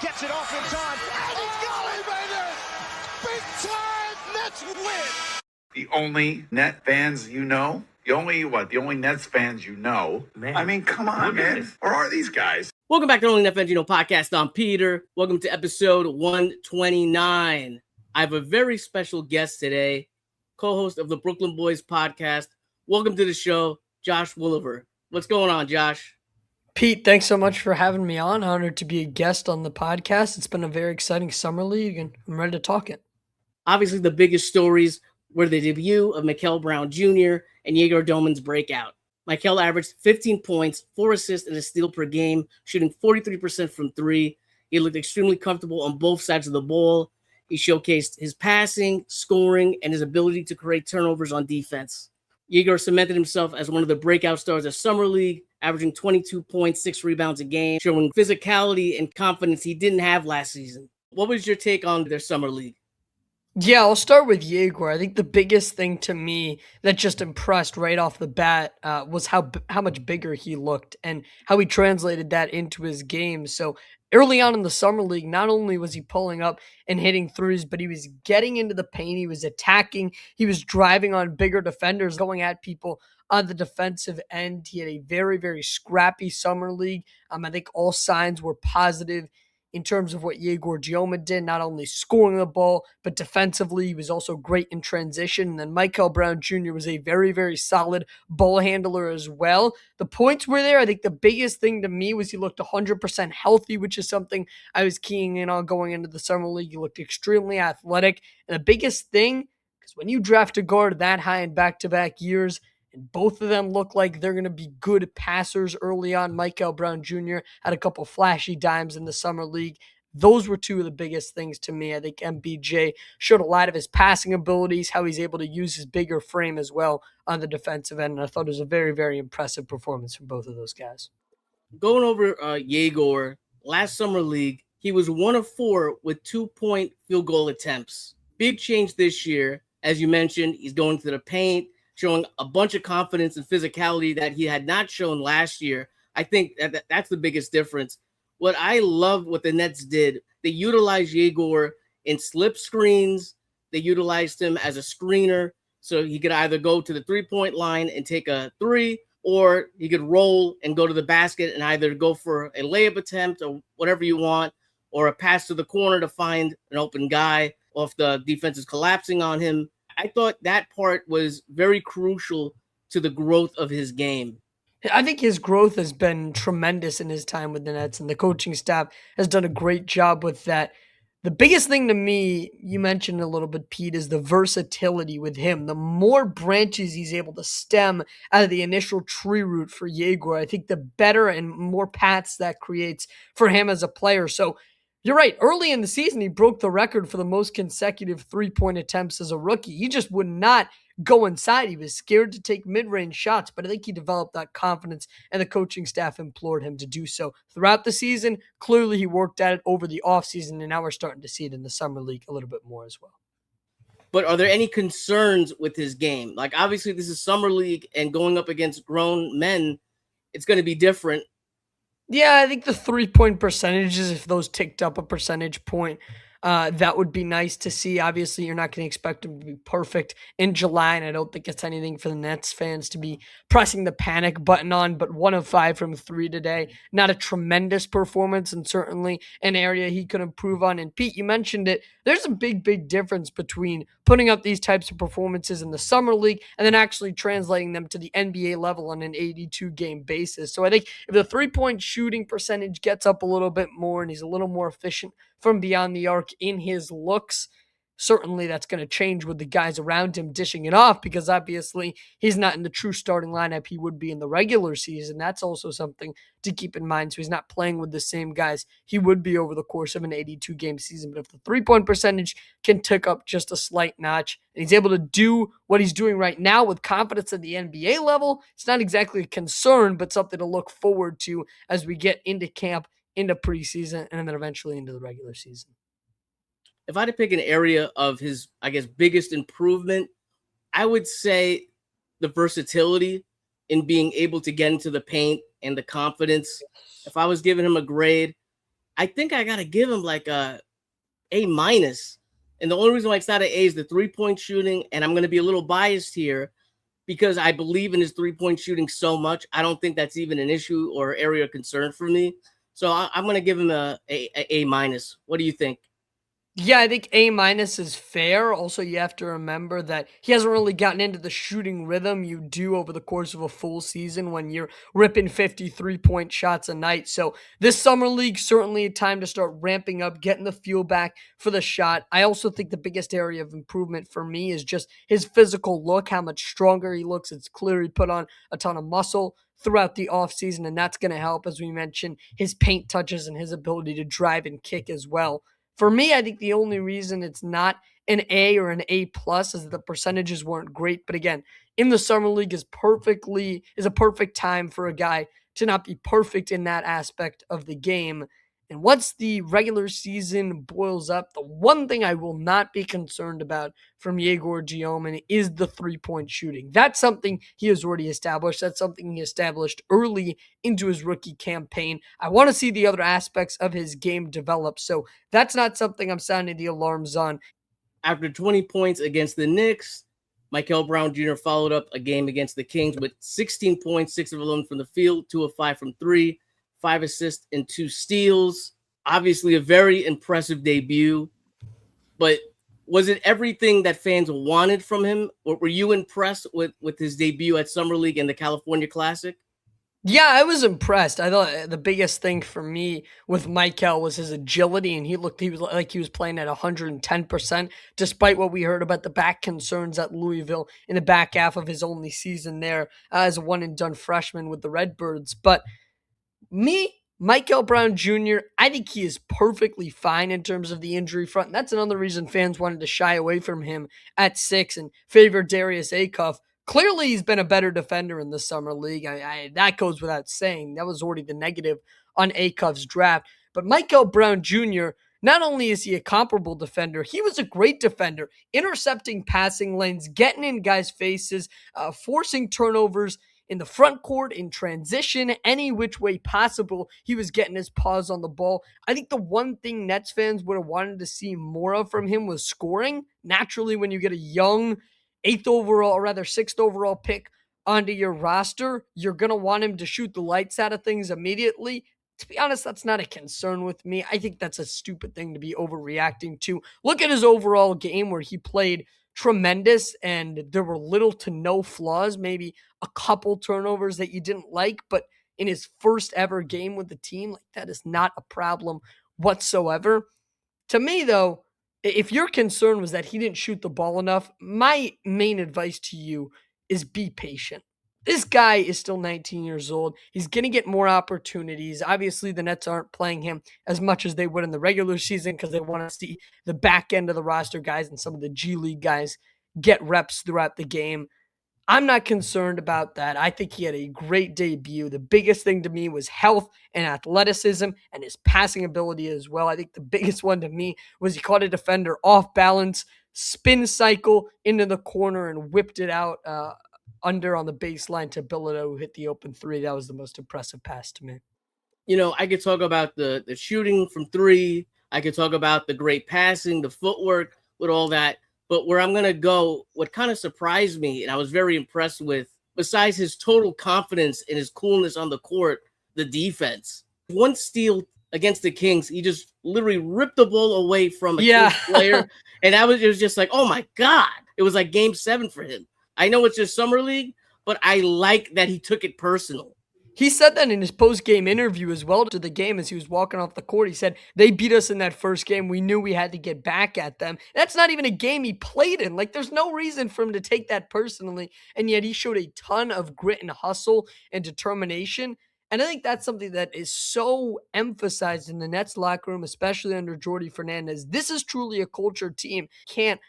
Gets it off in time. And he's got it, baby! Big time Nets win! The only Net fans you know? The only Nets fans you know? Man. I mean, come on, man. Or are these guys? Welcome back to the Only Net Fans You Know podcast. I'm Peter. Welcome to episode 129. I have a very special guest today, co-host of the Brooklyn Boys podcast. Welcome to the show, Josh Woolever. What's going on, Josh? Pete, thanks so much for having me on. Honored to be a guest on the podcast. It's been a very exciting summer league, and I'm ready to talk it. Obviously, the biggest stories were the debut of Mikel Brown Jr. and Egor Domin's breakout. Mikel averaged 15 points, 4 assists, and a steal per game, shooting 43% from three. He looked extremely comfortable on both sides of the ball. He showcased his passing, scoring, and his ability to create turnovers on defense. Egor cemented himself as one of the breakout stars of Summer League, averaging 22 points, 6 rebounds a game, showing physicality and confidence he didn't have last season. What was your take on their Summer League? Yeah, I'll start with Egor. I think the biggest thing to me that just impressed right off the bat was how much bigger he looked and how he translated that into his game. So early on in the Summer League, not only was he pulling up and hitting threes, but he was getting into the paint, he was attacking, he was driving on bigger defenders, going at people on the defensive end. He had a very, very scrappy Summer League. I think all signs were positive in terms of what Egor did, not only scoring the ball, but defensively. He was also great in transition. And then Mikel Brown Jr. was a very, very solid ball handler as well. The points were there. I think the biggest thing to me was he looked 100% healthy, which is something I was keying in on going into the Summer League. He looked extremely athletic. And the biggest thing, because when you draft a guard that high in back-to-back years, and both of them look like they're going to be good passers early on. Mikel Brown Jr. had a couple flashy dimes in the Summer League. Those were two of the biggest things to me. I think MBJ showed a lot of his passing abilities, how he's able to use his bigger frame as well on the defensive end. And I thought it was a very, very impressive performance from both of those guys. Going over Egor, last Summer League, he was 1 of 4 with 2-point field goal attempts. Big change this year. As you mentioned, he's going to the paint, showing a bunch of confidence and physicality that he had not shown last year. I think that's the biggest difference. What I love what the Nets did, they utilized Egor in slip screens. They utilized him as a screener, so he could either go to the three-point line and take a three, or he could roll and go to the basket and either go for a layup attempt or whatever you want, or a pass to the corner to find an open guy, or if the defense is collapsing on him. I thought that part was very crucial to the growth of his game. I think his growth has been tremendous in his time with the Nets, and the coaching staff has done a great job with that. The biggest thing to me, you mentioned a little bit, Pete, is the versatility with him. The more branches he's able to stem out of the initial tree root for Egor, I think the better and more paths that creates for him as a player. So you're right. Early in the season, he broke the record for the most consecutive three-point attempts as a rookie. He just would not go inside. He was scared to take mid-range shots, but I think he developed that confidence, and the coaching staff implored him to do so throughout the season. Clearly, he worked at it over the offseason, and now we're starting to see it in the Summer League a little bit more as well. But are there any concerns with his game? Like, obviously, this is Summer League, and going up against grown men, it's going to be different. Yeah, I think the 3-point percentages, if those ticked up a percentage point, that would be nice to see. Obviously, you're not going to expect him to be perfect in July, and I don't think it's anything for the Nets fans to be pressing the panic button on, but 1 of 5 from 3 today. Not a tremendous performance, and certainly an area he could improve on. And Pete, you mentioned it. There's a big, big difference between putting up these types of performances in the Summer League and then actually translating them to the NBA level on an 82-game basis. So I think if the 3-point shooting percentage gets up a little bit more and he's a little more efficient from beyond the arc in his looks, certainly that's going to change with the guys around him dishing it off, because obviously he's not in the true starting lineup he would be in the regular season. That's also something to keep in mind. So he's not playing with the same guys he would be over the course of an 82-game season. But if the 3-point percentage can tick up just a slight notch and he's able to do what he's doing right now with confidence at the NBA level, it's not exactly a concern, but something to look forward to as we get into camp, into preseason, and then eventually into the regular season. If I had to pick an area of his, I guess, biggest improvement, I would say the versatility in being able to get into the paint and the confidence. If I was giving him a grade, I think I gotta give him like A minus. And the only reason why it's not an A is the 3-point shooting. And I'm gonna be a little biased here because I believe in his 3-point shooting so much. I don't think that's even an issue or area of concern for me. So I'm gonna give him a minus. What do you think? Yeah, I think A minus is fair. Also, you have to remember that he hasn't really gotten into the shooting rhythm you do over the course of a full season when you're ripping 53-point shots a night. So this summer league, certainly a time to start ramping up, getting the feel back for the shot. I also think the biggest area of improvement for me is just his physical look, how much stronger he looks. It's clear he put on a ton of muscle throughout the offseason, and that's going to help, as we mentioned, his paint touches and his ability to drive and kick as well. For me, I think the only reason it's not an A or an A plus is that the percentages weren't great. But again, in the summer league is a perfect time for a guy to not be perfect in that aspect of the game. And once the regular season boils up, the one thing I will not be concerned about from Egor Demin is the 3-point shooting. That's something he has already established. That's something he established early into his rookie campaign. I want to see the other aspects of his game develop. So that's not something I'm sounding the alarms on. After 20 points against the Knicks, Mikel Brown Jr. followed up a game against the Kings with 16 points, 6 of 11 from the field, 2 of 5 from 3, 5 assists and 2 steals. Obviously a very impressive debut, but was it everything that fans wanted from him? Or were you impressed with his debut at Summer League and the California Classic? Yeah, I was impressed. I thought the biggest thing for me with Mikel was his agility, and he was like he was playing at 110%, despite what we heard about the back concerns at Louisville in the back half of his only season there as a one-and-done freshman with the Redbirds. But Mikel Brown Jr., I think he is perfectly fine in terms of the injury front. And that's another reason fans wanted to shy away from him at 6 and favor Darius Acuff. Clearly, he's been a better defender in the summer league. That goes without saying. That was already the negative on Acuff's draft. But Mikel Brown Jr., not only is he a comparable defender, he was a great defender, intercepting passing lanes, getting in guys' faces, forcing turnovers in the front court, in transition, any which way possible. He was getting his paws on the ball. I think the one thing Nets fans would have wanted to see more of from him was scoring. Naturally, when you get a young 6th overall pick onto your roster, you're going to want him to shoot the lights out of things immediately. To be honest, that's not a concern with me. I think that's a stupid thing to be overreacting to. Look at his overall game where he played tremendous and there were little to no flaws, maybe a couple turnovers that you didn't like, but in his first ever game with the team, like that is not a problem whatsoever. To me, though, if your concern was that he didn't shoot the ball enough, my main advice to you is be patient. This guy is still 19 years old. He's going to get more opportunities. Obviously, the Nets aren't playing him as much as they would in the regular season because they want to see the back end of the roster guys and some of the G League guys get reps throughout the game. I'm not concerned about that. I think he had a great debut. The biggest thing to me was health and athleticism and his passing ability as well. I think the biggest one to me was he caught a defender off balance, spin cycle into the corner and whipped it out under on the baseline to Bilodeau, who hit the open 3. That was the most impressive pass to me. You know, I could talk about the shooting from 3. I could talk about the great passing, the footwork with all that. But where I'm going to go, what kind of surprised me and I was very impressed with, besides his total confidence and his coolness on the court, the defense. One steal against the Kings, he just literally ripped the ball away from a Kings player. And it was just like, oh my God. It was like game 7 for him. I know it's just summer league, but I like that he took it personal. He said that in his post-game interview as well to the game as he was walking off the court. He said, they beat us in that first game. We knew we had to get back at them. That's not even a game he played in. Like, there's no reason for him to take that personally. And yet he showed a ton of grit and hustle and determination. And I think that's something that is so emphasized in the Nets locker room, especially under Jordi Fernandez. This is truly a culture team. Can't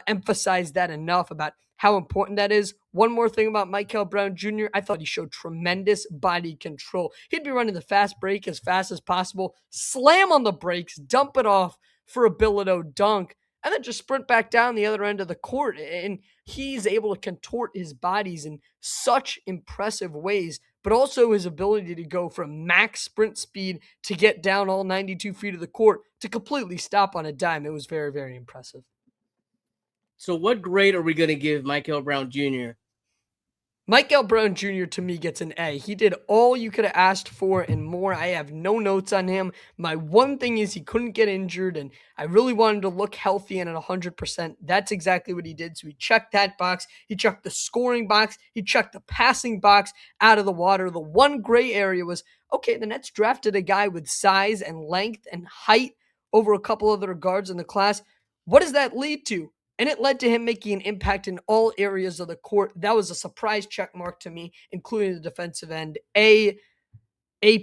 emphasize that enough about how important that is. One more thing about Mikel Brown Jr., I thought he showed tremendous body control. He'd be running the fast break as fast as possible, slam on the brakes, dump it off for a Bilodeau dunk, and then just sprint back down the other end of the court. And he's able to contort his bodies in such impressive ways but also his ability to go from max sprint speed to get down all 92 feet of the court to completely stop on a dime. It was very, very impressive. So what grade are we going to give Mikel Brown Jr.? Mikel Brown Jr. to me gets an A. He did all you could have asked for and more. I have no notes on him. My one thing is he couldn't get injured, and I really wanted him to look healthy and at 100%. That's exactly what he did. So he checked that box. He checked the scoring box. He checked the passing box out of the water. The one gray area was, okay, the Nets drafted a guy with size and length and height over a couple other guards in the class. What does that lead to? And it led to him making an impact in all areas of the court. That was a surprise check mark to me, including the defensive end. A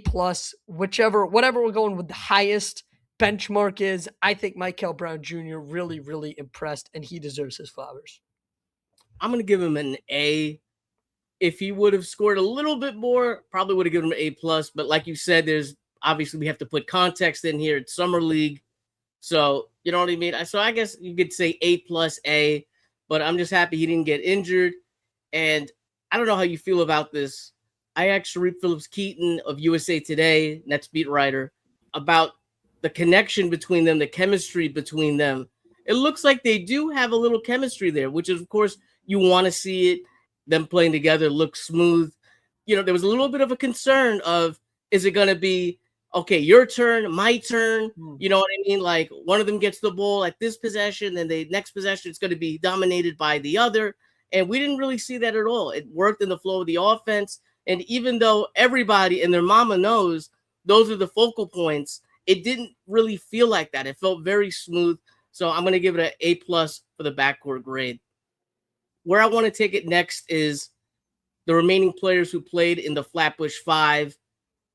plus, whatever we're going with the highest benchmark is. I think Mikel Brown Jr. really, really impressed, and he deserves his flowers. I'm going to give him an A. If he would have scored a little bit more, probably would have given him an A plus. But like you said, there's obviously we have to put context in here. It's summer league. So, you know what I mean? So I guess you could say A plus A, but I'm just happy he didn't get injured. And I don't know how you feel about this. I asked Sharif Phillips-Keaton of USA Today, Nets beat writer, about the connection between them, the chemistry between them. It looks like they do have a little chemistry there, which is, of course, you want to see it. Them playing together look smooth. You know, there was a little bit of a concern of, is it going to be, okay, your turn, my turn, you know what I mean? Like one of them gets the ball at this possession, and the next possession it's going to be dominated by the other. And we didn't really see that at all. It worked in the flow of the offense. And even though everybody and their mama knows those are the focal points, it didn't really feel like that. It felt very smooth. So I'm going to give it an A plus for the backcourt grade. Where I want to take it next is the remaining players who played in the Flatbush Five.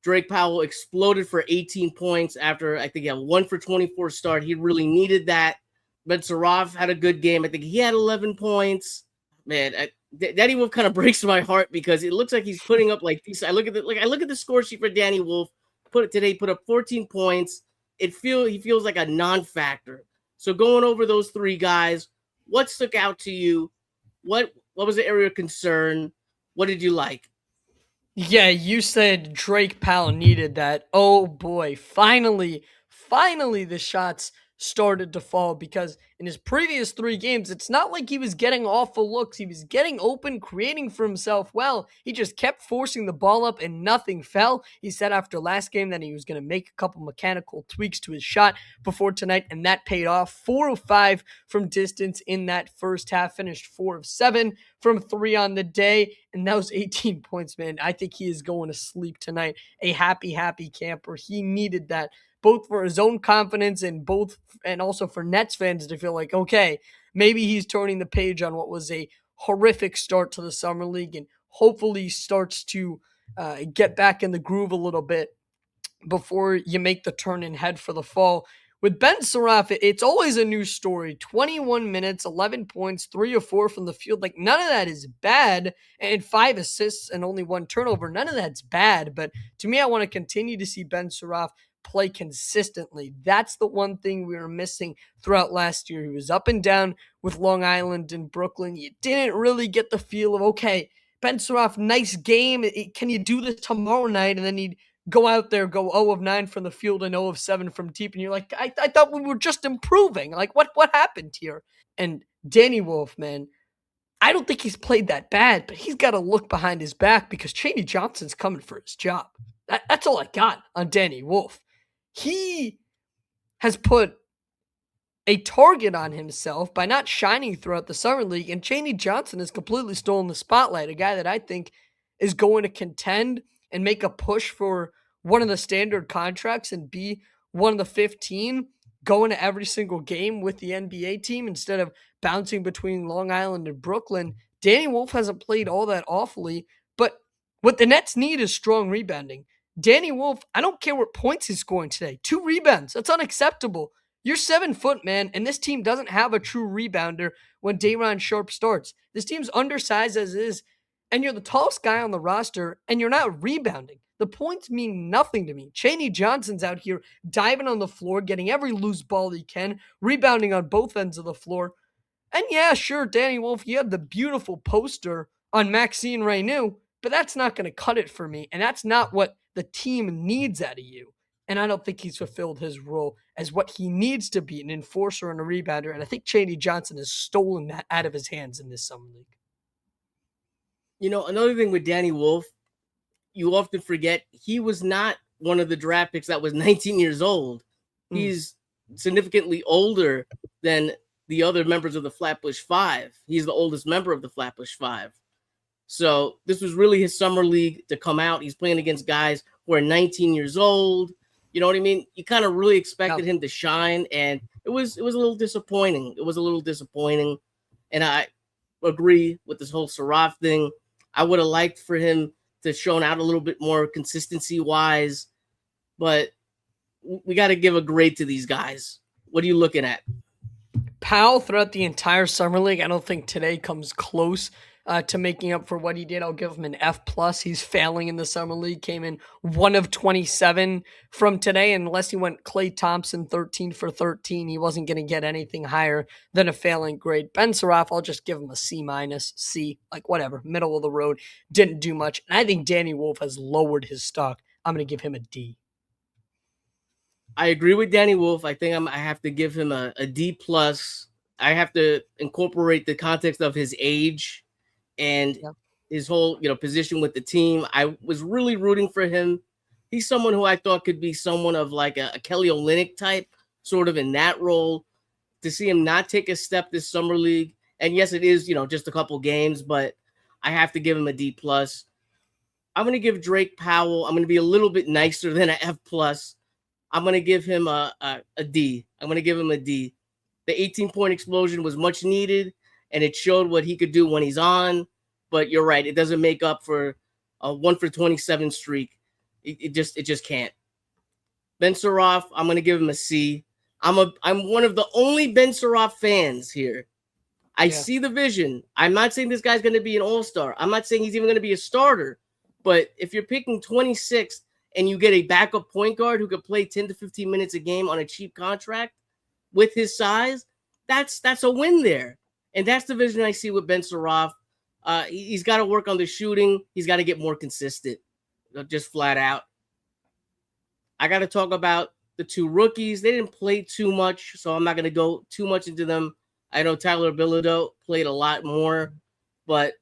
Drake Powell exploded for 18 points after, I think, a 1 for 24 start. He really needed that. But Saraf had a good game. I think he had 11 points. Man, Danny Wolf kind of breaks my heart because it looks like he's putting up like these. I look at the score sheet for Danny Wolf. Put up 14 points. He feels like a non-factor. So going over those three guys, what stuck out to you? What was the area of concern? What did you like? Yeah, you said Drake Powell needed that. Oh boy, finally the shots started to fall, because in his previous 3 games, it's not like he was getting awful looks. He was getting open, creating for himself well. He just kept forcing the ball up and nothing fell. He said after last game that he was going to make a couple mechanical tweaks to his shot before tonight, and that paid off. 4 of 5 from distance in that first half, finished 4 of 7 from 3 on the day, and that was 18 points, man. I think he is going to sleep tonight. A happy camper. He needed that, both for his own confidence and also for Nets fans to feel like, okay, maybe he's turning the page on what was a horrific start to the summer league, and hopefully starts to get back in the groove a little bit before you make the turn and head for the fall. With Ben Saraf, it's always a new story. 21 minutes, 11 points, 3 of 4 from the field. Like, none of that is bad. And 5 assists and only 1 turnover. None of that's bad. But to me, I want to continue to see Ben Saraf play consistently. That's the one thing we were missing throughout last year. He was up and down with Long Island and Brooklyn. You didn't really get the feel of, okay, Ben Saraf, nice game. Can you do this tomorrow night? And then he'd go out there, go 0 of 9 from the field and 0 of 7 from deep. And you're like, I thought we were just improving. Like, what happened here? And Danny Wolf, man, I don't think he's played that bad, but he's got to look behind his back, because Chaney Johnson's coming for his job. That's all I got on Danny Wolf. He has put a target on himself by not shining throughout the summer league, and Chaney Johnson has completely stolen the spotlight, a guy that I think is going to contend and make a push for one of the standard contracts and be one of the 15 going to every single game with the NBA team instead of bouncing between Long Island and Brooklyn. Danny Wolf hasn't played all that awfully, but what the Nets need is strong rebounding. Danny Wolf, I don't care what points he's scoring today. 2 rebounds. That's unacceptable. You're 7 foot, man, and this team doesn't have a true rebounder when Day'Ron Sharpe starts. This team's undersized as is, and you're the tallest guy on the roster, and you're not rebounding. The points mean nothing to me. Chaney Johnson's out here diving on the floor, getting every loose ball he can, rebounding on both ends of the floor. And yeah, sure, Danny Wolf, you have the beautiful poster on Maxine Reneau, but that's not going to cut it for me. And that's not what the team needs out of you. And I don't think he's fulfilled his role as what he needs to be, an enforcer and a rebounder. And I think Chaney Johnson has stolen that out of his hands in this summer league. You know, another thing with Danny Wolf, you often forget he was not one of the draft picks that was 19 years old. He's significantly older than the other members of the Flatbush Five. He's the oldest member of the Flatbush Five. So this was really his summer league to come out. He's playing against guys who are 19 years old. You know what I mean? You kind of really expected him to shine, and it was a little disappointing. It was a little disappointing. And I agree with this whole Saraf thing. I would have liked for him to shown out a little bit more consistency-wise, but we got to give a grade to these guys. What are you looking at? Powell throughout the entire summer league, I don't think today comes close to making up for what he did. I'll give him an F+. He's failing in the summer league. Came in 1 of 27 from today. And unless he went Klay Thompson 13 for 13, he wasn't going to get anything higher than a failing grade. Ben Saraf, I'll just give him a C-, C, like whatever, middle of the road. Didn't do much. And I think Danny Wolf has lowered his stock. I'm going to give him a D. I agree with Danny Wolf. I think I have to give him a D+. I have to incorporate the context of his age and his whole, position with the team. I was really rooting for him. He's someone who I thought could be someone of like a Kelly Olynyk type, sort of in that role. To see him not take a step this summer league, and yes, it is, just a couple games, but I have to give him a D+. I'm going to give Drake Powell. I'm going to be a little bit nicer than an F+. I'm going to give him a D. I'm going to give him a D. The 18-point explosion was much needed, and it showed what he could do when he's on. But you're right, it doesn't make up for a 1 for 27 streak. It just can't. Ben Saraf, I'm going to give him a C. I'm one of the only Ben Saraf fans here. I see the vision. I'm not saying this guy's going to be an all-star. I'm not saying he's even going to be a starter. But if you're picking 26th and you get a backup point guard who could play 10 to 15 minutes a game on a cheap contract with his size, that's a win there. And that's the vision I see with Ben Saraf. He's got to work on the shooting. He's got to get more consistent, just flat out. I got to talk about the two rookies. They didn't play too much, so I'm not going to go too much into them. I know Tyler Bilodeau played a lot more, but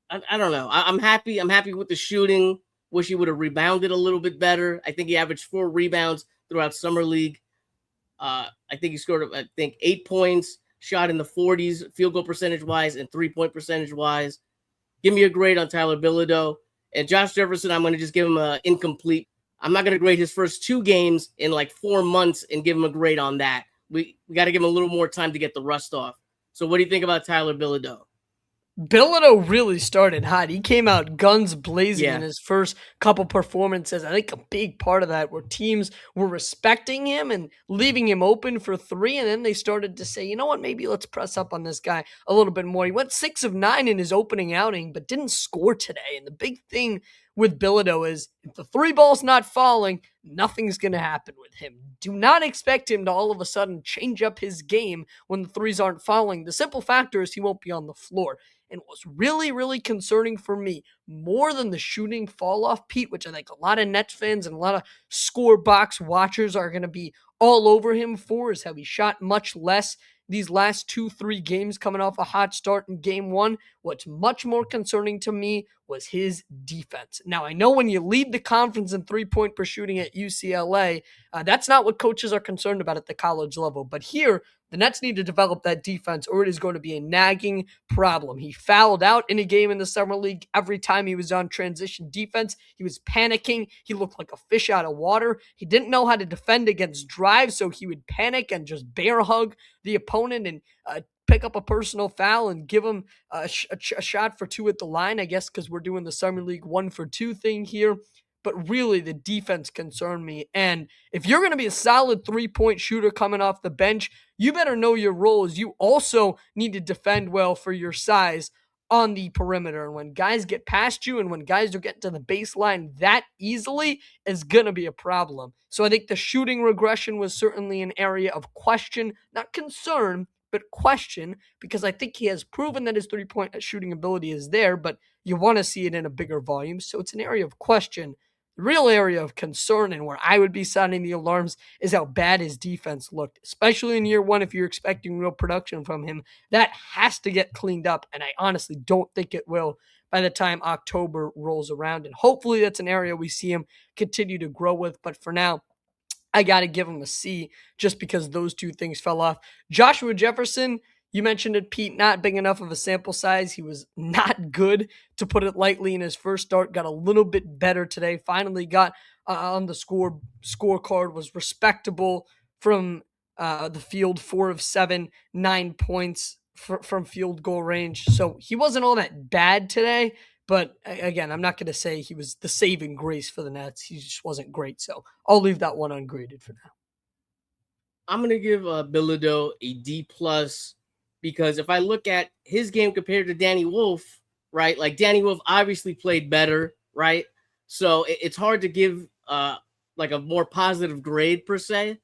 I don't know. I'm happy. I'm happy with the shooting. Wish he would have rebounded a little bit better. I think he averaged 4 rebounds throughout summer league. I think he scored, 8 points, shot in the 40s, field goal percentage-wise and 3-point percentage-wise. Give me a grade on Tyler Bilodeau. And Josh Jefferson, I'm going to just give him an incomplete. I'm not going to grade his first 2 games in like 4 months and give him a grade on that. We got to give him a little more time to get the rust off. So what do you think about Tyler Bilodeau? Bilodeau really started hot. He came out guns blazing in his first couple performances. I think a big part of that were teams were respecting him and leaving him open for 3, and then they started to say, you know what, maybe let's press up on this guy a little bit more. He went 6 of 9 in his opening outing, but didn't score today. And the big thing with Bilodeau is if the 3 ball's not falling, nothing's going to happen with him. Do not expect him to all of a sudden change up his game when the 3s aren't falling. The simple factor is he won't be on the floor. And what's really, really concerning for me, more than the shooting fall off, Pete, which I think a lot of Nets fans and a lot of score box watchers are going to be all over him for, is how he shot much less these last 2-3 games coming off a hot start in game 1. What's much more concerning to me was his defense. Now, I know when you lead the conference in 3-point per shooting at UCLA, that's not what coaches are concerned about at the college level. But here, the Nets need to develop that defense or it is going to be a nagging problem. He fouled out in a game in the summer league every time he was on transition defense. He was panicking. He looked like a fish out of water. He didn't know how to defend against drives, so he would panic and just bear hug the opponent and pick up a personal foul and give him a shot for 2 at the line, I guess, because we're doing the summer league 1 for 2 thing here. But really, the defense concerned me. And if you're going to be a solid 3-point shooter coming off the bench, you better know your roles. You also need to defend well for your size on the perimeter. And when guys get past you and when guys are getting to the baseline that easily, is going to be a problem. So I think the shooting regression was certainly an area of question, not concern, but question, because I think he has proven that his 3-point shooting ability is there, but you want to see it in a bigger volume. So it's an area of question. The real area of concern and where I would be sounding the alarms is how bad his defense looked, especially in year one. If you're expecting real production from him, that has to get cleaned up. And I honestly don't think it will by the time October rolls around. And hopefully that's an area we see him continue to grow with. But for now, I got to give him a C just because those two things fell off. Joshua Jefferson, you mentioned it, Pete, not big enough of a sample size. He was not good, to put it lightly, in his first start. Got a little bit better today. Finally got on the scorecard, was respectable from the field, 4 of 7, 9 points from field goal range. So he wasn't all that bad today. But again, I'm not going to say he was the saving grace for the Nets. He just wasn't great. So I'll leave that one ungraded for now. I'm going to give Bilodeau a D+, because if I look at his game compared to Danny Wolf, right, like Danny Wolf obviously played better, right? So it's hard to give like a more positive grade per se.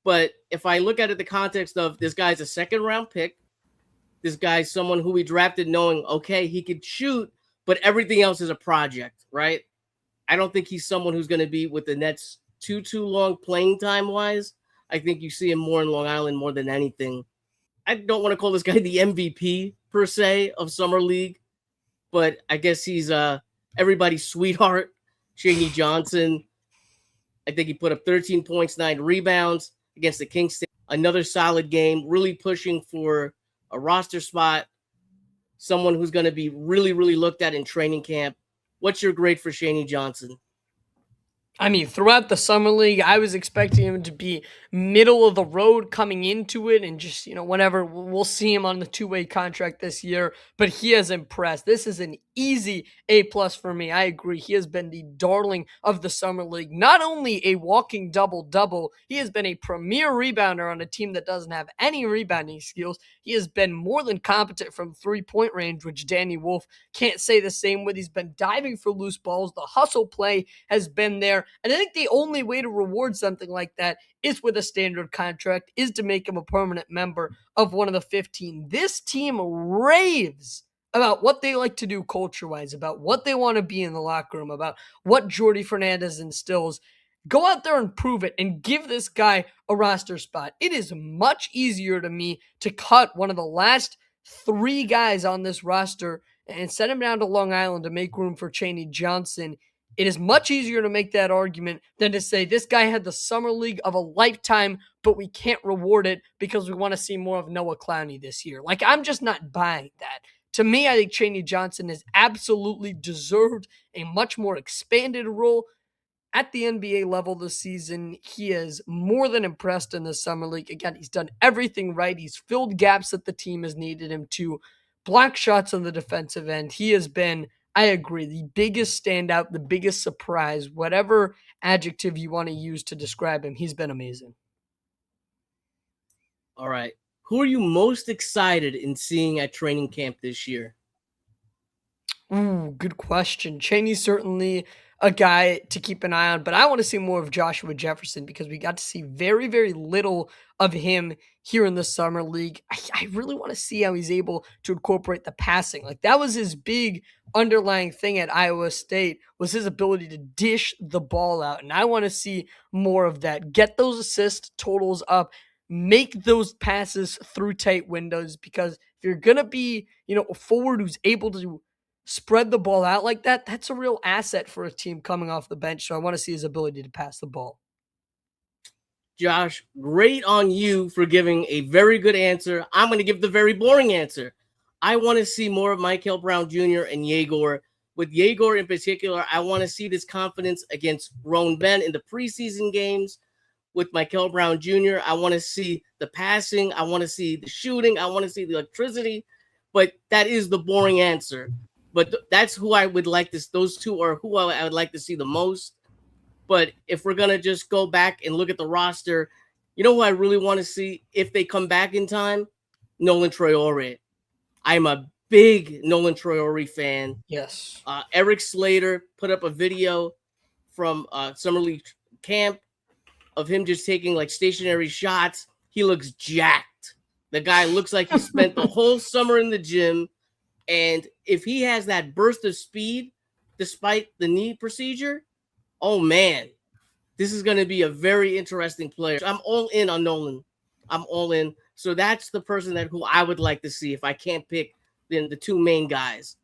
But if I look at it in the context of this guy's a second-round pick, this guy's someone who we drafted knowing, okay, he could shoot, but everything else is a project, right? I don't think he's someone who's going to be with the Nets too long playing time-wise. I think you see him more in Long Island more than anything. I don't want to call this guy the MVP, per se, of Summer League, but I guess he's everybody's sweetheart, Chaney Johnson. I think he put up 13 points, 9 rebounds against the Kings. Another solid game, really pushing for a roster spot, someone who's going to be really, really looked at in training camp. What's your grade for Chaney Johnson? I mean, throughout the Summer League, I was expecting him to be middle of the road coming into it and just, whatever. We'll see him on the 2-way contract this year, but he has impressed. This is an easy A+ for me. I agree. He has been the darling of the Summer League. Not only a walking double-double, he has been a premier rebounder on a team that doesn't have any rebounding skills. He has been more than competent from three-point range, which Danny Wolf can't say the same with. He's been diving for loose balls. The hustle play has been there. And I think the only way to reward something like that is with a standard contract, is to make him a permanent member of one of the 15. This team raves about what they like to do culture-wise, about what they want to be in the locker room, about what Jordi Fernandez instills. Go out there and prove it and give this guy a roster spot. It is much easier to me to cut one of the last 3 guys on this roster and send him down to Long Island to make room for Chaney Johnson. It is much easier to make that argument than to say this guy had the Summer League of a lifetime, but we can't reward it because we want to see more of Noah Clowney this year. Like, I'm just not buying that. To me, I think Chaney Johnson has absolutely deserved a much more expanded role at the NBA level this season. He has more than impressed in the Summer League. Again, he's done everything right. He's filled gaps that the team has needed him to. Block shots on the defensive end. He has been, I agree, the biggest standout, the biggest surprise, whatever adjective you want to use to describe him. He's been amazing. All right. Who are you most excited in seeing at training camp this year? Ooh, good question. Chaney's certainly a guy to keep an eye on, but I want to see more of Joshua Jefferson because we got to see very, very little of him here in the Summer League. I really want to see how he's able to incorporate the passing. Like, that was his big underlying thing at Iowa State, was his ability to dish the ball out, and I want to see more of that. Get those assist totals up. Make those passes through tight windows, because if you're going to be, a forward who's able to spread the ball out like that, that's a real asset for a team coming off the bench. So I want to see his ability to pass the ball. Josh, great on you for giving a very good answer. I'm going to give the very boring answer. I want to see more of Mikel Brown Jr. and Egor. With Egor in particular, I want to see this confidence against grown men in the preseason games. With Mikel Brown Jr., I want to see the passing. I want to see the shooting. I want to see the electricity. But that is the boring answer. But that's who I would like to. Those two are who I would like to see the most. But if we're going to just go back and look at the roster, you know who I really want to see if they come back in time? Nolan Traore. I'm a big Nolan Traore fan. Yes. Eric Slater put up a video from Summer League camp of him just taking like stationary shots. He looks jacked. The guy looks like he spent the whole summer in the gym. And if he has that burst of speed, despite the knee procedure, oh man, this is going to be a very interesting player. I'm all in on Nolan. I'm all in. So that's the person who I would like to see if I can't pick the two main guys.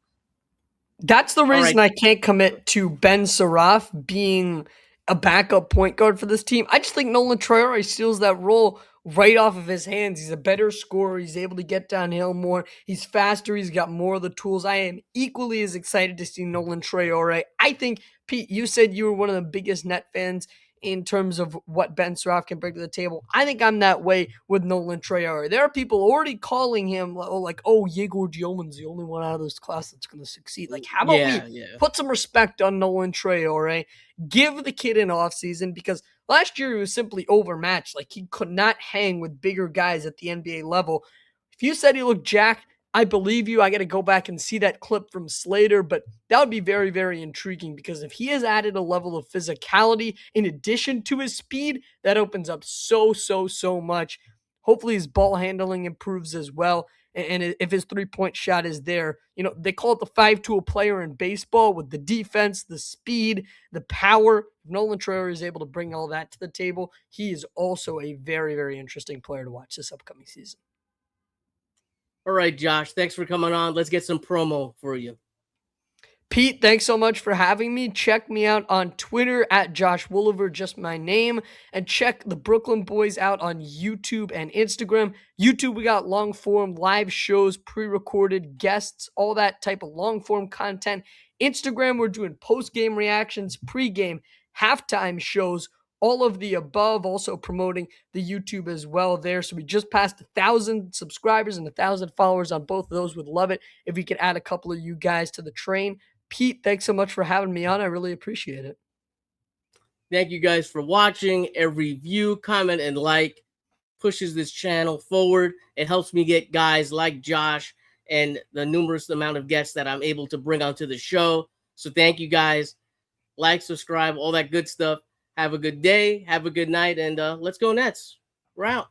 That's the reason I can't commit to Ben Saraf being a backup point guard for this team. I just think Nolan Traore steals that role right off of his hands. He's a better scorer. He's able to get downhill more. He's faster. He's got more of the tools. I am equally as excited to see Nolan Traore. I think, Pete, you said you were one of the biggest net fans in terms of what Ben Saraf can bring to the table. I think I'm that way with Nolan Traore. There are people already calling him like, oh, Egor Dioman's the only one out of this class that's going to succeed. Like, how about we put some respect on Nolan Traore, give the kid an offseason, because last year he was simply overmatched. Like, he could not hang with bigger guys at the NBA level. If you said he looked jacked, I believe you. I got to go back and see that clip from Slater, but that would be very, very intriguing, because if he has added a level of physicality in addition to his speed, that opens up so much. Hopefully his ball handling improves as well. And if his three-point shot is there, they call it the 5-tool player in baseball, with the defense, the speed, the power. If Nolan Traore is able to bring all that to the table, he is also a very, very interesting player to watch this upcoming season. All right, Josh, thanks for coming on. Let's get some promo for you. Pete, thanks so much for having me. Check me out on Twitter at Josh Woolever, just my name. And check the Brooklyn Boys out on YouTube and Instagram. YouTube, we got long-form live shows, pre-recorded guests, all that type of long-form content. Instagram, we're doing post-game reactions, pre-game, halftime shows, all of the above, also promoting the YouTube as well there. So we just passed 1,000 subscribers and 1,000 followers on both of those. Would love it if we could add a couple of you guys to the train. Pete, thanks so much for having me on. I really appreciate it. Thank you guys for watching. Every view, comment, and like pushes this channel forward. It helps me get guys like Josh and the numerous amount of guests that I'm able to bring onto the show. So thank you guys. Like, subscribe, all that good stuff. Have a good day. Have a good night. And let's go Nets. We're out.